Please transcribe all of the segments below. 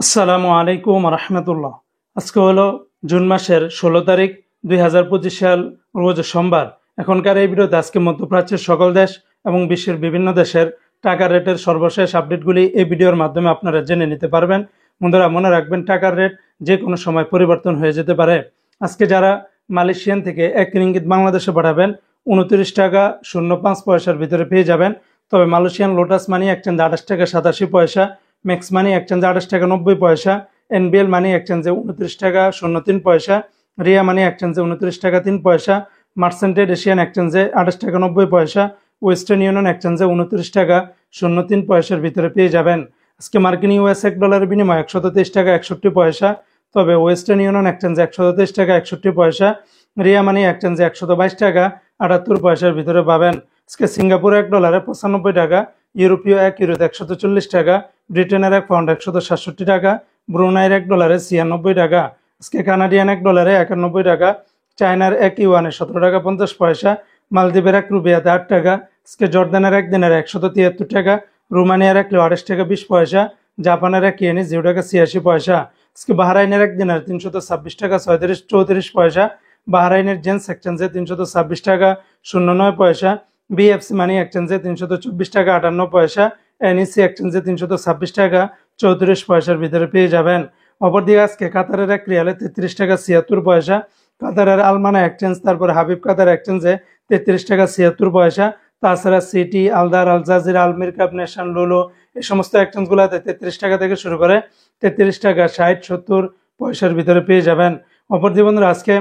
আসসালামু আলাইকুম রহমতুল্লাহ। আজকে হলো জুন মাসের 16 তারিখ 2025 সাল, রোজ সোমবার। এখনকার এই ভিডিওতে আজকে মধ্যপ্রাচ্যের সকল দেশ এবং বিশ্বের বিভিন্ন দেশের টাকা রেটের সর্বশেষ আপডেটগুলি এই ভিডিওর মাধ্যমে আপনারা জেনে নিতে পারবেন। বন্ধুরা, মনে রাখবেন টাকার রেট যে কোনো সময় পরিবর্তন হয়ে যেতে পারে। আজকে যারা মালয়েশিয়ান থেকে 1 রিঙ্গিত বাংলাদেশে পাঠাবেন 29 টাকা 05 পয়সার ভিতরে পেয়ে যাবেন। তবে মালয়েশিয়ান লোটাস মানি এক্সচেঞ্জ 28 টাকা 87 পয়সা, ম্যাক্স মানি এক্সচেঞ্জে 28 টাকা 90 পয়সা, এনবিএল মানি এক্সচেঞ্জে 29 টাকা 03 পয়সা, রিয়া মানি এক্সচেঞ্জে 29 টাকা 3 পয়সা, মার্সেন্টেড এশিয়ান এক্সচেঞ্জে 28 টাকা 90 পয়সা, ওয়েস্টার্ন ইউনিয়ন এক্সচেঞ্জে 29 টাকা 03 পয়সার ভিতরে পেয়ে যাবেন। আজকে মার্কিন ইউএস এক ডলারের বিনিময়ে 123 টাকা 61 পয়সা, তবে ওয়েস্টার্ন ইউনিয়ন এক্সচেঞ্জে 123 টাকা 61 পয়সা, রিয়া মানি এক্সচেঞ্জে 122 টাকা 78 পয়সার ভিতরে পাবেন। আজকে সিঙ্গাপুর এক ডলারে 95 টাকা, ইউরোপীয় এক ইউরোতে 140 টাকা, ব্রিটেনের এক পাউন্ড 167 টাকা, ব্রুনাইয়ের এক ডলারে 96 টাকা, আজকে কানাডিয়ান এক ডলারে 91 টাকা, চায়নার এক ইউয়ানে 17 টাকা 50 পয়সা, মালদ্বীপের এক রুপিয়াতে 8 টাকা, আজকে জর্দানের এক দিনের 173 টাকা, রোমানিয়ার এক লিও 28 টাকা 20 পয়সা, জাপানের এক ইয়েনে 0 টাকা 86 পয়সা, আজকে বাহরাইনের এক দিনের 326 টাকা 34 পয়সা, বাহরাইনের জেন্স এক্সচেঞ্জে 326 টাকা 09 পয়সা, বিএফসি মানি এক্সচেঞ্জে 324 টাকা 58 পয়সা, এনইসি এক্সচেঞ্জে 326 টাকা 34 পয়সার ভিতরে পেয়ে যাবেন। অপরদিকে আজকে কাতারের এক রিয়ালে 33 টাকা 76 পয়সা, কাতারের আলমানা এক্সচেঞ্জ, তারপরে হাবিব কাতার এক্সচেঞ্জে 33 টাকা 76 পয়সা, তাছাড়া সিটি, আলদার, আল জাজিরা, আলমির কাপ, নেশন, লুলু এই সমস্ত এক্সচেঞ্জগুলোতে 33 টাকা থেকে শুরু করে 33 টাকা 60-70 পয়সার ভিতরে পেয়ে যাবেন। অপরদিকে বন্ধুরা, আজকে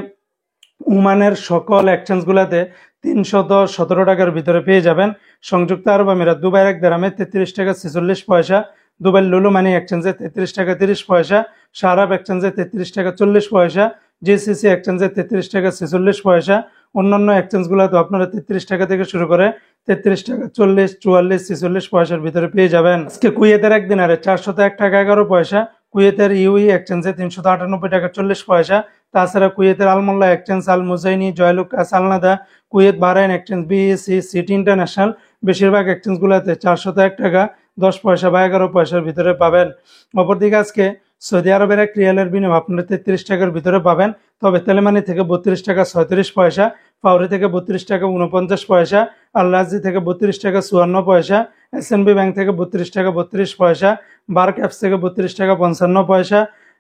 ওমানের সকল এক্সচেঞ্জগুলোতে 317 টাকার ভিতরে পেয়ে যাবেন। সংযুক্ত আরব আমিরাত দুবাইয়ের এক দিরহামে 33 টাকা 46 পয়সা, দুবাই লুলু মানি এক্সচেঞ্জে 33 টাকা 30 পয়সা, শারাব এক্সচেঞ্জে 33 টাকা 40 পয়সা, জিসিসি এক্সচেঞ্জে 33 টাকা 46 পয়সা। অন্যান্য এক্সচেঞ্জগুলোতে আপনারা 33 টাকা থেকে শুরু করে 33 টাকা 40, 44, 46 পয়সার ভিতরে পেয়ে যাবেন। আজকে কুয়েতের এক দিনারে 401 টাকা 11 পয়সা, কুয়েতের ইউই এক্সচেঞ্জে 398 টাকা 40 পয়সা, তাছাড়া কুয়েতের Almulla exchange, Al Muzaini, Joyalukkas, Alnada, Kuwait Bahrain exchange, BEC, City International বেশিরভাগ এক্সচেঞ্জগুলোতে 401 টাকা 10 পয়সা বা 11 পয়সার ভিতরে পাবেন। অপরদিকে আজকে সৌদি আরবের এক রিয়ালের বিনিময়ে আপনারা 33 টাকার ভিতরে পাবেন। তবে তেলেমানি থেকে 32 টাকা 37 পয়সা, ফাউরি থেকে 32 টাকা 49 পয়সা, আল্লাজি থেকে 32 টাকা 54 পয়সা, এসএনবি ব্যাংক থেকে 32 টাকা 32 পয়সা, বার্ক অ্যাপস থেকে 32 টাকা 55 পয়সা,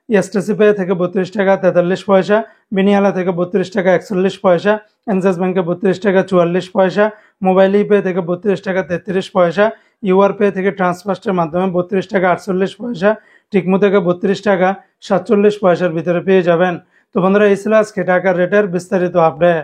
এসটিসি পে থেকে 32 টাকা 43 পয়সা, বিনিয়ালা থেকে 32 টাকা 41 পয়সা, এনজাস ব্যাংকে 32 টাকা 44 পয়সা, মোবাইল পে থেকে 32 টাকা 33 পয়সা, ইউআর পে থেকে ট্রান্সফার্স্টের মাধ্যমে 32 টাকা 48 পয়সা, টিকমো থেকে 32 টাকা 47 পয়সার ভিতরে পেয়ে যাবেন। তো বন্ধুরা, এই ছিল আজকে টাকার রেটের বিস্তারিত আপডেট।